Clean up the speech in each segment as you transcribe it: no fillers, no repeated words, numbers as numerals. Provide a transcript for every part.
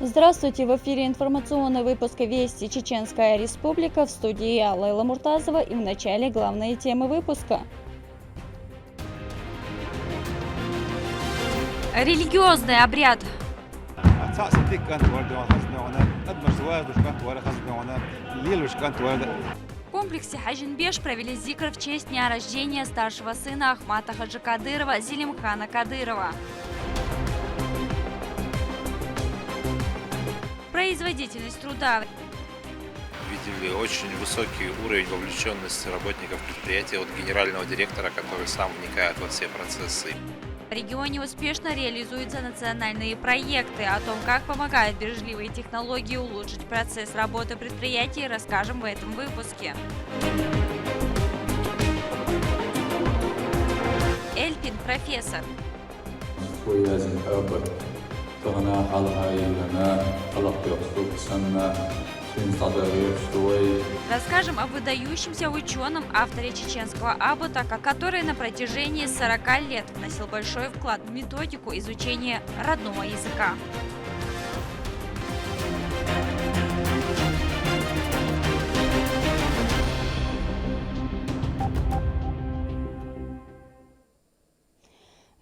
Здравствуйте! В эфире информационный выпуск «Вести Чеченская Республика», в студии я, Лейла Муртазова, и в начале главные темы выпуска. Религиозный обряд. В комплексе Хаджинбеш провели зикр в честь дня рождения старшего сына Ахмата Хаджи Кадырова Зелимхана Кадырова. Производительность труда. Видели очень высокий уровень вовлеченности работников предприятия от генерального директора, который сам вникает во все процессы. В регионе успешно реализуются национальные проекты. О том, как помогают бережливые технологии улучшить процесс работы предприятий, расскажем в этом выпуске. Эльпин, профессор. Расскажем о выдающемся ученом, авторе чеченского абута, который на протяжении 40 лет вносил большой вклад в методику изучения родного языка.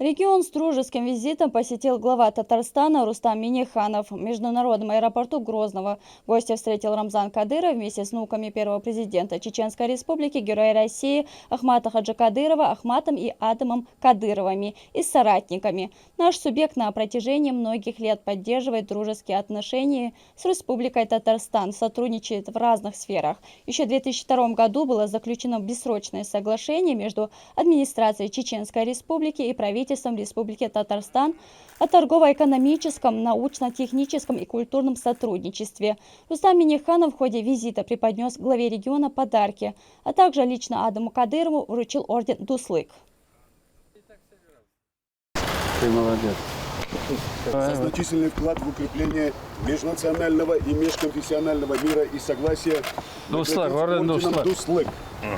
Регион с дружеским визитом посетил глава Татарстана Рустам Минниханов. В международном аэропорту Грозного гостя встретил Рамзан Кадыров вместе с внуками первого президента Чеченской Республики, героя России Ахмата Хаджи Кадырова, Ахматом и Адамом Кадыровыми и соратниками. Наш субъект на протяжении многих лет поддерживает дружеские отношения с Республикой Татарстан, сотрудничает в разных сферах. Еще в 2002 году было заключено бессрочное соглашение между администрацией Чеченской Республики и правительством Республики Татарстан о торгово-экономическом, научно-техническом и культурном сотрудничестве. Рустам Минниханов в ходе визита преподнес главе региона подарки, а также лично Адаму Кадырову вручил орден Дуслык. Ты молодец. Значительный вклад в укрепление межнационального и межконфессионального мира и согласия орденом Дуслык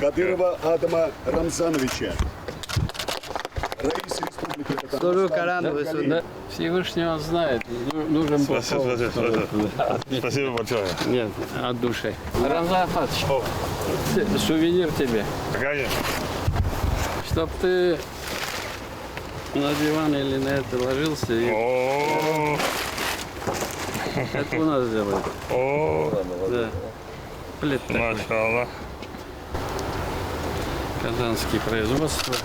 Кадырова Адама Рамзановича. Раиса Республики Татарстан. Да, Всевышний он знает. Нужен Спасибо большое. Нет, от души. Рамзан Ахматович, сувенир тебе. Конечно. Чтоб ты на диван или на это ложился. О, Это у нас делают. Да. Плед такой. Машаллах. Казанские производства.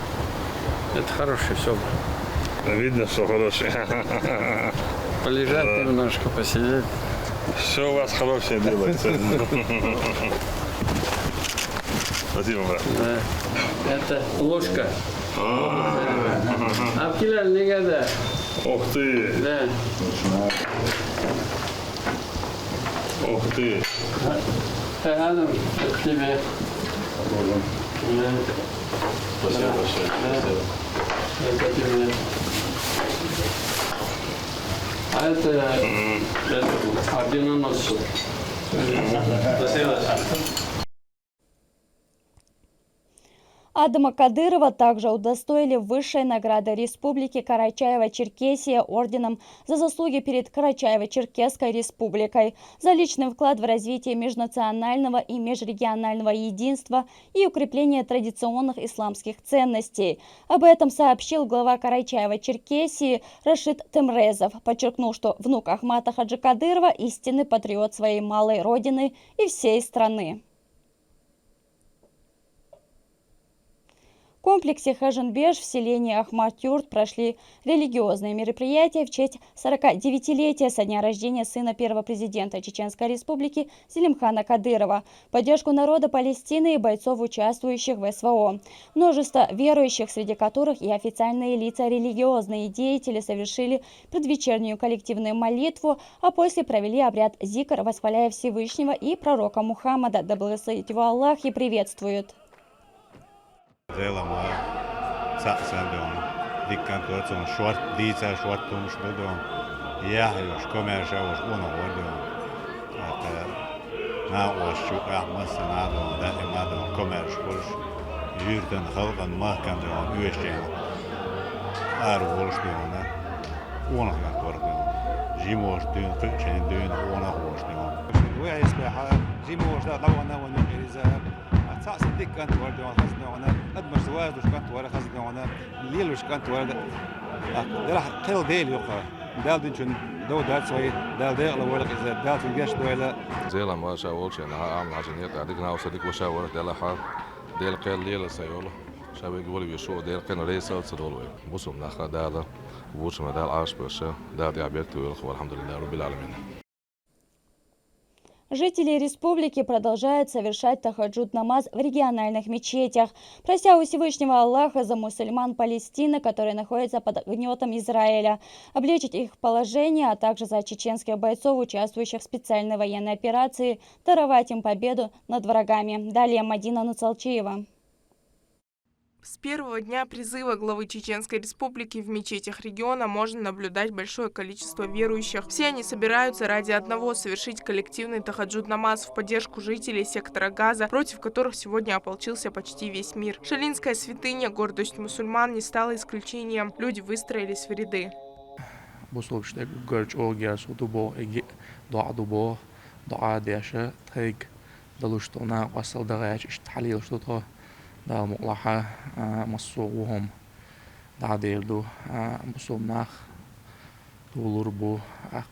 Это хороший, все. Видно, что хороший. Полежать немножко, посидеть. Все у вас хорошее делается. Спасибо, брат. Да. Это ложка. Абкиляль не года. Ух ты. Да. Ух ты. Адам, это тебе. Да. Спасибо большое. Это тебе. А это орденоносцу. Спасибо. Адама Кадырова также удостоили высшей награды Республики Карачаево-Черкесия орденом за заслуги перед Карачаево-Черкесской Республикой, за личный вклад в развитие межнационального и межрегионального единства и укрепление традиционных исламских ценностей. Об этом сообщил глава Карачаево-Черкесии Рашид Темрезов, подчеркнув, что внук Ахмата Хаджи Кадырова истинный патриот своей малой родины и всей страны. В комплексе Хаджинбеш в селении Ахмат-Юрт прошли религиозные мероприятия в честь 49-летия со дня рождения сына первого президента Чеченской Республики Зелимхана Кадырова, поддержку народа Палестины и бойцов, участвующих в СВО. Множество верующих, среди которых и официальные лица, религиозные деятели, совершили предвечернюю коллективную молитву, а после провели обряд зикр, восхваляя Всевышнего и пророка Мухаммада, да благословит его Аллах и приветствует. Zelama satsendon likkan tuotson short liisa shortum shdodon jahjos kommersiaus unoordon että na was shu ahmasanadon da emadon kommersiaus jyrtön halkan mahkandon yösten arvolston unohgan korton جيموش دون قشن دون وانا هوش دون وعي سباحة جيموش دا ضوانا ونقريزا أتساس ديك كانت وردون خزنا وانا ندمر زواج وش كانت ورا خزنا وانا الليل وش كانت ورا ده قيل ديل يقع دال دينشون دو دال سوي دال ديل ولا إذا دال في الجيش دويلا زي لما شاولش أنا عامل عشان يقعد أنا وصديق وشاور دال حال دال قيل ليلة سيوله شابي يقول يشوف دال قيل رئيسة تصدقوا بوسهم ناخذ دال وبوسهم دال عاش بس دال دي عبيرته والخو الحمد لله رب العالمين. Жители республики продолжают совершать тахаджуд намаз в региональных мечетях, прося у Всевышнего Аллаха за мусульман Палестины, которые находятся под гнетом Израиля, облегчить их положение, а также за чеченских бойцов, участвующих в специальной военной операции, даровать им победу над врагами. Далее Мадина Нуцалчиева. С первого дня призыва главы Чеченской Республики в мечетях региона можно наблюдать большое количество верующих. Все они собираются ради одного – совершить коллективный тахаджуд-намаз в поддержку жителей сектора Газа, против которых сегодня ополчился почти весь мир. Шалинская святыня, гордость мусульман, не стала исключением. Люди выстроились в ряды. دا مقلحة مصوهم دا ديردو بصومناخ دولربو أق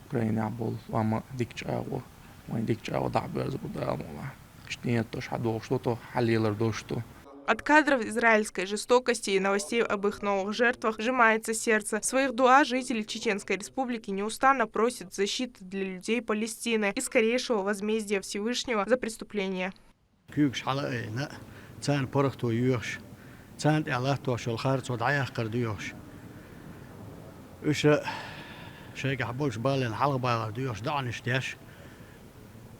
أوكرانيا عبول وما ديكتشاو وين ديكتشاو دا بيرزبو دا مقلحة اشتنية توش حدو что-то حليلر دوشتو. От кадров израильской жестокости и новостей об их новых жертвах сжимается сердце. В своих дуа жители Чеченской Республики неустанно просят защиты для людей Палестины и скорейшего возмездия Всевышнего за преступления. تان برختو يوش تان إعلاتو شو الخارج ودعيه قرديوش إيش شيء حبولش بالين حلقة قرديوش دعنش ديش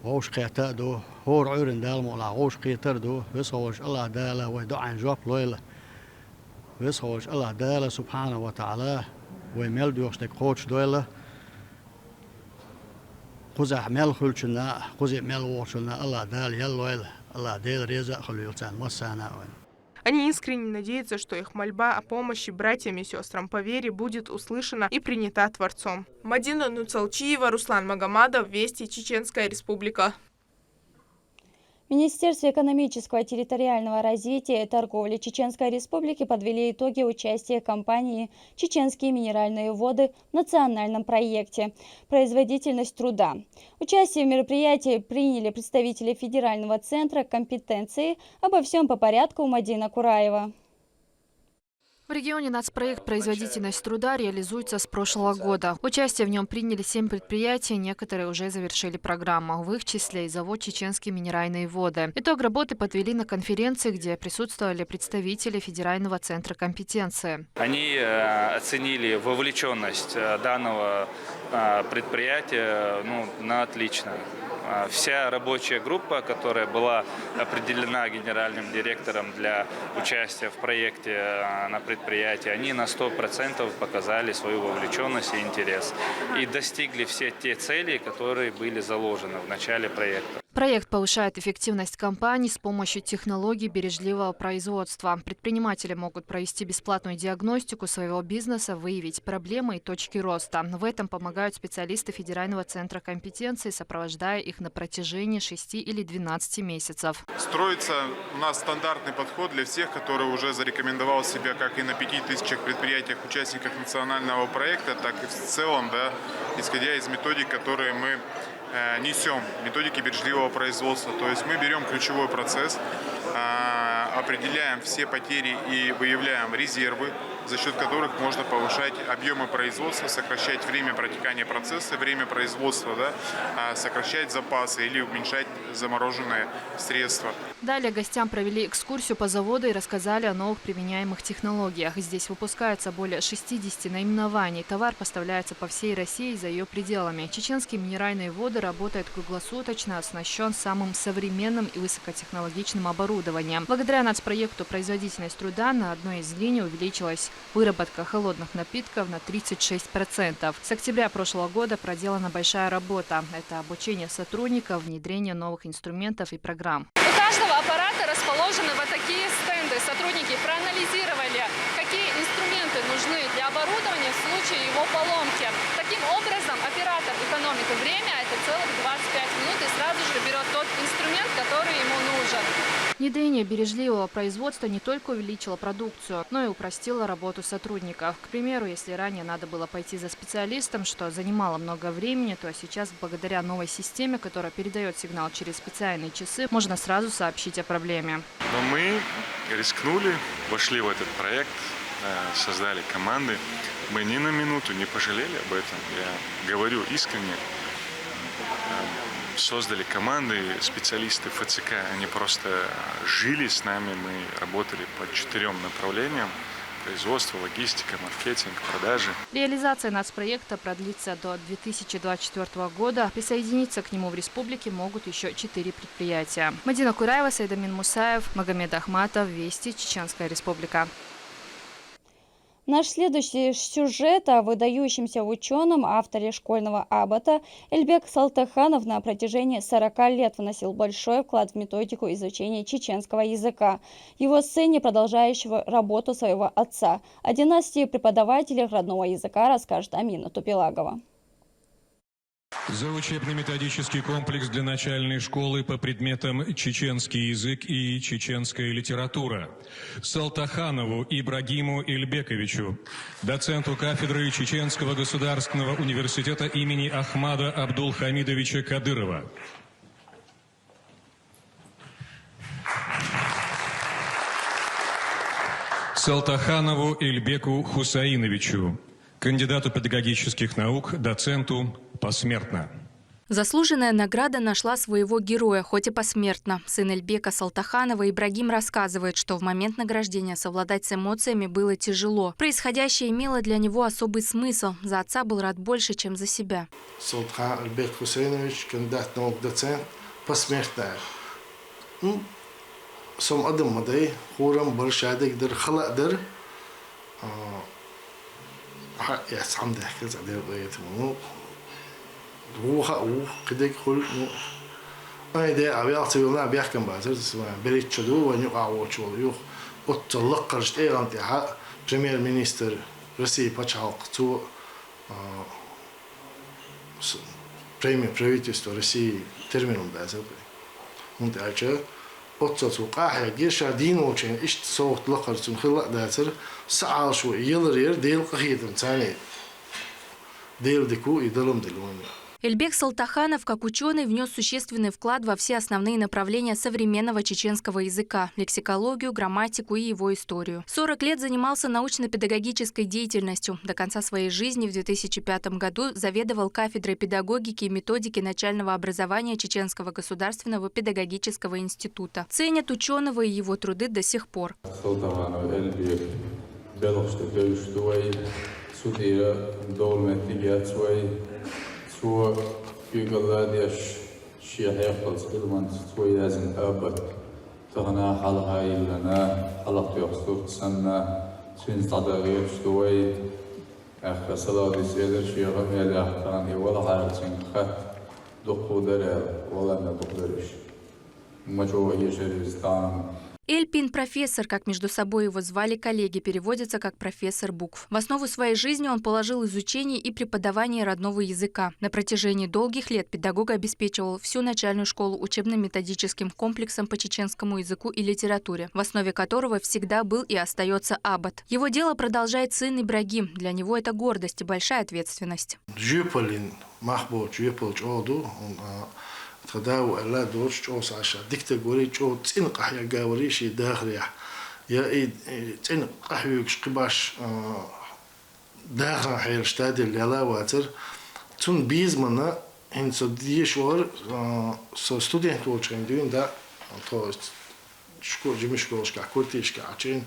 ووش قيتا دو هور عورن دالمو لا ووش قيتر دو ويسوش الله دالا ودعن جواب لويلة ويسوش الله دالا سبحانه وتعالى ويمل ديوش ديك خوش دويلة خزح مل خلشنا خزح مل وشنا الله دال يلويلة. Они искренне надеются, что их мольба о помощи братьям и сестрам по вере будет услышана и принята Творцом. Мадина Нуцалчиева, Руслан Магомадов, Вести, Чеченская Республика. Министерство экономического и территориального развития и торговли Чеченской Республики подвели итоги участия компании «Чеченские минеральные воды» в национальном проекте «Производительность труда». Участие в мероприятии приняли представители Федерального центра компетенции. Обо всем по порядку Мадина Кураева. В регионе нацпроект «Производительность труда» реализуется с прошлого года. Участие в нем приняли 7 предприятий, некоторые уже завершили программу. В их числе и завод «Чеченские минеральные воды». Итог работы подвели на конференции, где присутствовали представители Федерального центра компетенции. Они оценили вовлеченность данного предприятия на отлично. Вся рабочая группа, которая была определена генеральным директором для участия в проекте на предприятии, они на 100% показали свою вовлеченность и интерес. И достигли все те цели, которые были заложены в начале проекта. Проект повышает эффективность компаний с помощью технологий бережливого производства. Предприниматели могут провести бесплатную диагностику своего бизнеса, выявить проблемы и точки роста. В этом помогают специалисты Федерального центра компетенции, сопровождая их на протяжении 6 или 12 месяцев. Строится у нас стандартный подход для всех, который уже зарекомендовал себя как и на 5000 предприятиях, участниках национального проекта, так и в целом, исходя из методик, которые мы несем, методики бережливого производства. То есть мы берем ключевой процесс, определяем все потери и выявляем резервы, за счет которых можно повышать объемы производства, сокращать время протекания процесса, время производства, сокращать запасы или уменьшать замороженные средства. Далее гостям провели экскурсию по заводу и рассказали о новых применяемых технологиях. Здесь выпускается более 60 наименований. Товар поставляется по всей России и за ее пределами. Чеченские минеральные воды работают круглосуточно, оснащен самым современным и высокотехнологичным оборудованием. Благодаря нацпроекту «Производительность труда» на одной из линий увеличилась выработка холодных напитков на 36%. С октября прошлого года проделана большая работа. Это обучение сотрудников, внедрение новых инструментов и программ. У каждого аппарата расположены вот такие стенды. Сотрудники проанализировали, какие инструменты нужны для оборудования в случае его поломки. Таким образом, Внедрение бережливого производства не только увеличило продукцию, но и упростило работу сотрудников. К примеру, если ранее надо было пойти за специалистом, что занимало много времени, то сейчас благодаря новой системе, которая передает сигнал через специальные часы, можно сразу сообщить о проблеме. Но мы рискнули, вошли в этот проект, создали команды. Мы ни на минуту не пожалели об этом. Я говорю искренне. Создали команды, специалисты ФЦК, они просто жили с нами, мы работали по 4 направлениям: производство, логистика, маркетинг, продажи. Реализация нацпроекта продлится до 2024 года. Присоединиться к нему в республике могут еще 4 предприятия. Мадина Кураева, Сайдамин Мусаев, Магомед Ахматов, Вести, Чеченская Республика. Наш следующий сюжет о выдающемся ученом, авторе школьного абота. Эльбек Салтаханов на протяжении 40 лет вносил большой вклад в методику изучения чеченского языка. Его сыне, продолжающего работу своего отца. О династии преподавателей родного языка расскажет Амина Тупилагова. За учебно-методический комплекс для начальной школы по предметам чеченский язык и чеченская литература. Салтаханову Ибрагиму Ильбековичу, доценту кафедры Чеченского государственного университета имени Ахмада Абдулхамидовича Кадырова. Салтаханову Ильбеку Хусаиновичу, кандидату педагогических наук, доценту, посмертно. Заслуженная награда нашла своего героя, хоть и посмертно. Сын Эльбека Салтаханова Ибрагим рассказывает, что в момент награждения совладать с эмоциями было тяжело. Происходящее имело для него особый смысл. За отца был рад больше, чем за себя. Салтахан Эльбек Хусейнович, кандидат наук, доцент, посмертно. Сом адам мадай, хурам баршадик дыр халадыр. Я сам дехкез адеваетому. روح كده كل أنا ده أبي أعطيه بيحكم بعد بريت شدو ونيقع وشو يو أطلق قرشت إيه عن تحقق بريمير مينيستر روسي بتشعق تو بريمير بريفيتيستو روسي ترمينون بعد هم تعيشه أطلق قاعد جيش دين وشين إيش صوت لقرتون خلق داتر ساعة شو يلرير ديل قهيدن ثاني ديل ديكو يدلهم دلوني. Эльбек Салтаханов, как ученый, внес существенный вклад во все основные направления современного чеченского языка – лексикологию, грамматику и его историю. 40 лет занимался научно-педагогической деятельностью. До конца своей жизни в 2005 году заведовал кафедрой педагогики и методики начального образования Чеченского государственного педагогического института. Ценят ученого и его труды до сих пор. شو يقول ليش شيء يخلص كل من تسوي لازم أبد تغنى حلقة إلنا حلقة يخصوص سنة سين تعدغير شوي أخ صلاة سيدر شيء غني لأخراني ولا عارفين خط دخول ولا ندخلش ما جو يشريستان. Эльпин – профессор, как между собой его звали коллеги, переводится как профессор букв. В основу своей жизни он положил изучение и преподавание родного языка. На протяжении долгих лет педагог обеспечивал всю начальную школу учебно-методическим комплексом по чеченскому языку и литературе, в основе которого всегда был и остается абот. Его дело продолжает сын Ибрагим. Для него это гордость и большая ответственность. تداو ألا دوش جوس عشان دكتور قولي جو تنق أحيا جاوري شيء داخلي يا إيه تنق أحيا قباش داخل حيل شتادي اللي لا واتر تون بيز منا إن صديق شوار ستودنت وش عندين ده تو شكو جميع شكوش كعكورتيش كعشين.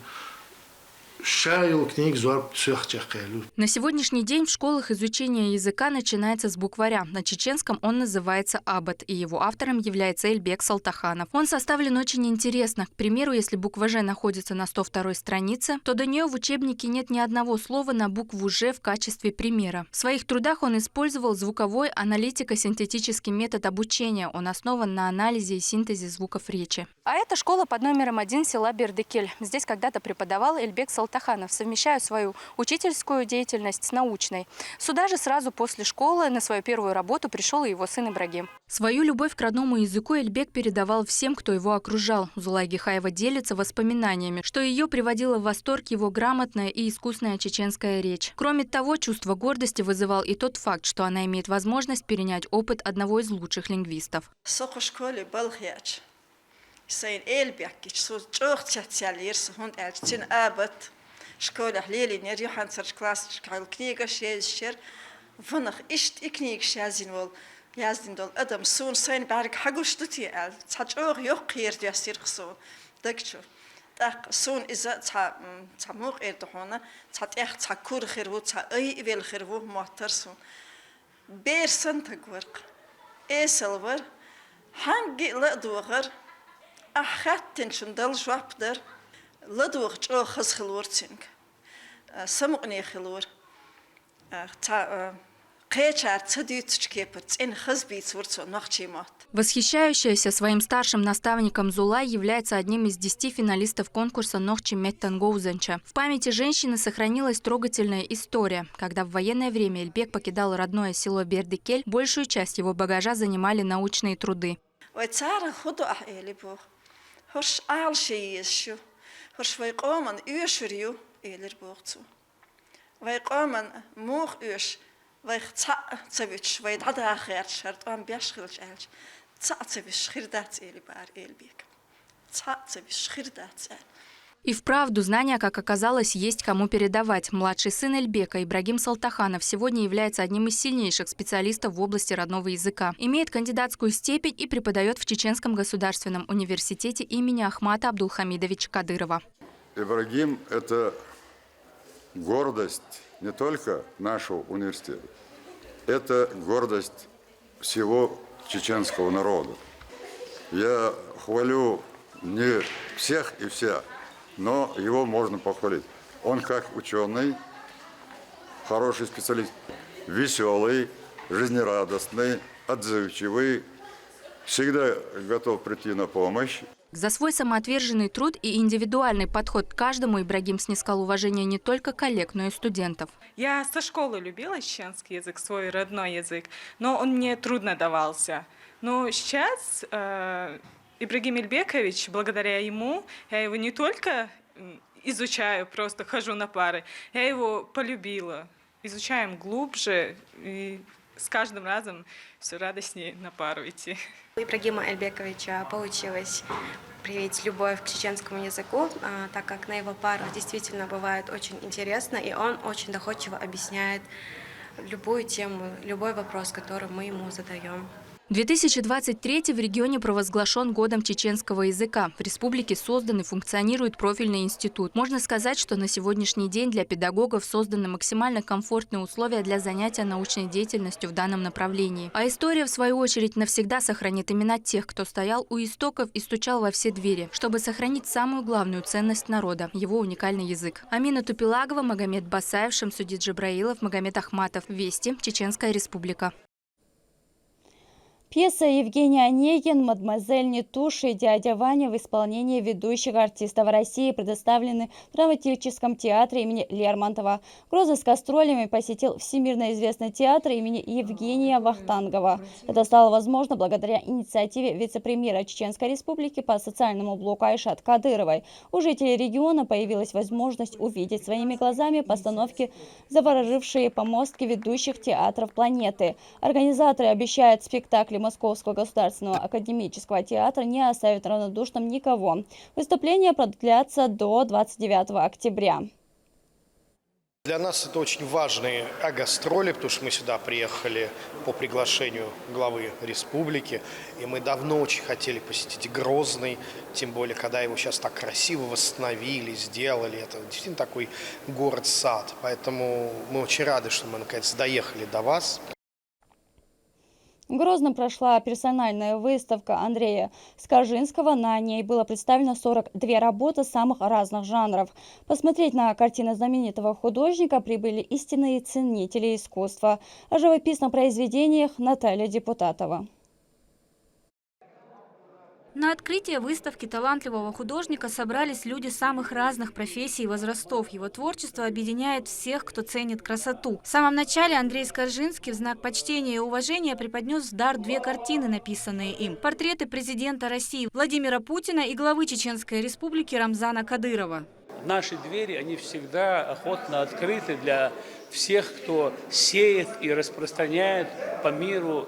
На сегодняшний день в школах изучение языка начинается с букваря. На чеченском он называется абот, и его автором является Эльбек Салтаханов. Он составлен очень интересно. К примеру, если буква «Ж» находится на 102-й странице, то до нее в учебнике нет ни одного слова на букву «Ж» в качестве примера. В своих трудах он использовал звуковой аналитико-синтетический метод обучения. Он основан на анализе и синтезе звуков речи. А это школа под номером 1 села Бердыкель. Здесь когда-то преподавал Эльбек Салтаханов. Салтаханов совмещают свою учительскую деятельность с научной. Сюда же сразу после школы на свою первую работу пришел и его сын Ибрагим. Свою любовь к родному языку Эльбек передавал всем, кто его окружал. Зулай Гихаева делится воспоминаниями, что ее приводила в восторг его грамотная и искусная чеченская речь. Кроме того, чувство гордости вызывал и тот факт, что она имеет возможность перенять опыт одного из лучших лингвистов. Яздин дол адам сун сайн барг хагуштути ал цачог yok хэр ясир хсун дагчу так сун иза цамуг эрдохона цатях цакур хэрву ца ай вэл хэрву моторсун берсэн тагварк эсэлвэр ханги ладугар ахаттин шундал швапдер ладуг чо хсхлурцинг самугни хлур ца Восхищающаяся своим старшим наставником Зулай является одним из 10 финалистов конкурса Нохчи Меттангоузенча. В памяти женщины сохранилась трогательная история. Когда в военное время Эльбек покидал родное село Бердикель, большую часть его багажа занимали научные труды. Вайх цавич вайд адахер шарт ам бяшхилч элч цавиш хирдац или бар эльбек цавиш хирдац. И вправду знания, как оказалось, есть кому передавать. Младший сын Эльбека, Ибрагим Салтаханов, сегодня является одним из сильнейших специалистов в области родного языка. Имеет кандидатскую степень и преподает в Чеченском государственном университете имени Ахмата Абдулхамидовича Кадырова. Ибрагим – это гордость не только нашего университета, это гордость всего чеченского народа. Я хвалю не всех и вся, но его можно похвалить. Он как ученый, хороший специалист, веселый, жизнерадостный, отзывчивый, всегда готов прийти на помощь. За свой самоотверженный труд и индивидуальный подход к каждому Ибрагим снискал уважение не только коллег, но и студентов. Я со школы любила чеченский язык, свой родной язык, но он мне трудно давался. Но сейчас Ибрагим Эльбекович, благодаря ему, я его не только изучаю, просто хожу на пары, я его полюбила. Изучаем глубже и с каждым разом все радостнее на пару идти. У Ибрагима Эльбековича получилось привить любовь к чеченскому языку, так как на его парах действительно бывает очень интересно, и он очень доходчиво объясняет любую тему, любой вопрос, который мы ему задаем. 2023 в регионе провозглашен годом чеченского языка. В республике создан и функционирует профильный институт. Можно сказать, что на сегодняшний день для педагогов созданы максимально комфортные условия для занятия научной деятельностью в данном направлении. А история, в свою очередь, навсегда сохранит имена тех, кто стоял у истоков и стучал во все двери, чтобы сохранить самую главную ценность народа – его уникальный язык. Амина Тупилагова, Магомед Басаев, Шамсудин Джабраилов, Магомед Ахматов. Вести. Чеченская республика. Пьеса Евгения Онегин «Мадемуазель Нетуши» и «Дядя Ваня» в исполнении ведущих артистов России предоставлены в драматическом театре имени Лермонтова. Грозный с гастролями посетил всемирно известный театр имени Евгения Вахтангова. Это стало возможно благодаря инициативе вице-премьера Чеченской республики по социальному блоку Айшат Кадыровой. У жителей региона появилась возможность увидеть своими глазами постановки, заворожившие помостки ведущих театров планеты. Организаторы обещают, спектакли Московского государственного академического театра не оставит равнодушным никого. Выступления продлятся до 29 октября. Для нас это очень важные гастроли, потому что мы сюда приехали по приглашению главы республики, и мы давно очень хотели посетить Грозный, тем более, когда его сейчас так красиво восстановили, сделали. Это действительно такой город-сад, поэтому мы очень рады, что мы наконец доехали до вас. В Грозном прошла персональная выставка Андрея Скажинского. На ней было представлено 42 работы самых разных жанров. Посмотреть на картины знаменитого художника прибыли истинные ценители искусства. О живописных произведениях Наталья Депутатова. На открытие выставки талантливого художника собрались люди самых разных профессий и возрастов. Его творчество объединяет всех, кто ценит красоту. В самом начале Андрей Скоржинский в знак почтения и уважения преподнес в дар 2 картины, написанные им. Портреты президента России Владимира Путина и главы Чеченской Республики Рамзана Кадырова. Наши двери, они всегда охотно открыты для всех, кто сеет и распространяет по миру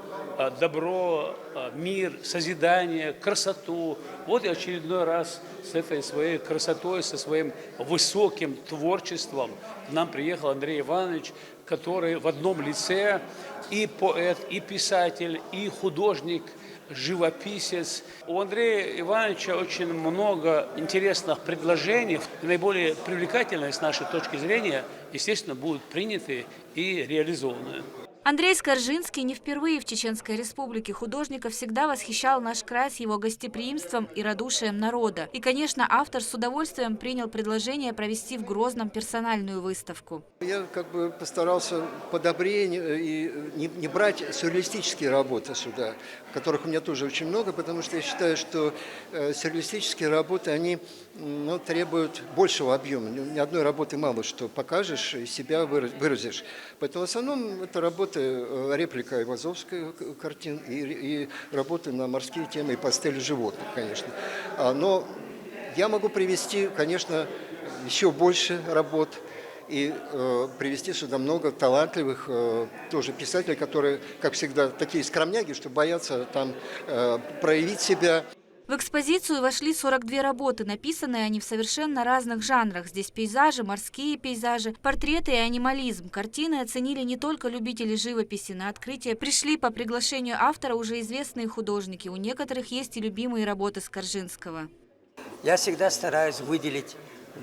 добро, мир, созидание, красоту. Вот и очередной раз с этой своей красотой, со своим высоким творчеством к нам приехал Андрей Иванович, который в одном лице и поэт, и писатель, и художник, живописец. У Андрея Ивановича очень много интересных предложений. Наиболее привлекательные с нашей точки зрения, естественно, будут приняты и реализованы. Андрей Скоржинский не впервые в Чеченской Республике. Художника всегда восхищал наш край с его гостеприимством и радушием народа. И, конечно, автор с удовольствием принял предложение провести в Грозном персональную выставку. Я постарался подобрее и не брать сюрреалистические работы сюда, которых у меня тоже очень много, потому что я считаю, что сюрреалистические работы, они требуют большего объема. Ни одной работы мало, что покажешь и себя выразишь. Поэтому в основном это работы, реплика Айвазовской картин и работы на морские темы и пастели животных, конечно. Но я могу привести, конечно, еще больше работ и привести сюда много талантливых тоже писателей, которые, как всегда, такие скромняги, что боятся там проявить себя. В экспозицию вошли 42 работы. Написанные они в совершенно разных жанрах. Здесь пейзажи, морские пейзажи, портреты и анимализм. Картины оценили не только любители живописи. На открытие пришли по приглашению автора уже известные художники. У некоторых есть и любимые работы Скоржинского. Я всегда стараюсь выделить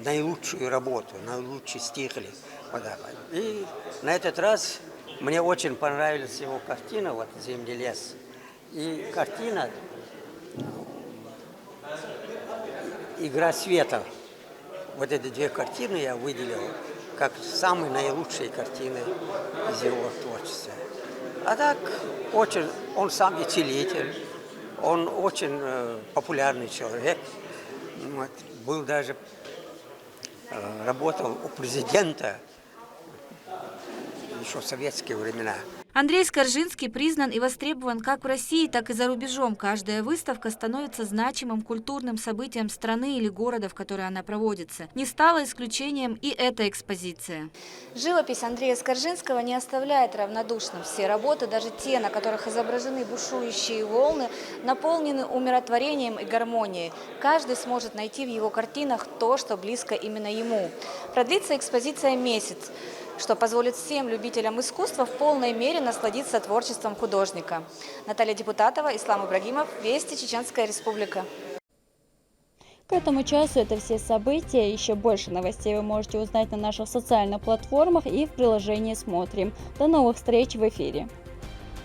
наилучшую работу, наилучший стиль. И на этот раз мне очень понравилась его картина, вот «Зимний лес». И картина «Игра света». Вот эти 2 картины я выделил как самые наилучшие картины из его творчества. А так, он сам и целитель, он очень популярный человек. Был даже, работал у президента еще в советские времена. Андрей Скоржинский признан и востребован как в России, так и за рубежом. Каждая выставка становится значимым культурным событием страны или города, в которой она проводится. Не стала исключением и эта экспозиция. Живопись Андрея Скоржинского не оставляет равнодушным. Все работы, даже те, на которых изображены бушующие волны, наполнены умиротворением и гармонией. Каждый сможет найти в его картинах то, что близко именно ему. Продлится экспозиция месяц, что позволит всем любителям искусства в полной мере насладиться творчеством художника. Наталья Депутатова, Ислам Ибрагимов, Вести, Чеченская Республика. К этому часу это все события. Еще больше новостей вы можете узнать на наших социальных платформах и в приложении «Смотрим». До новых встреч в эфире.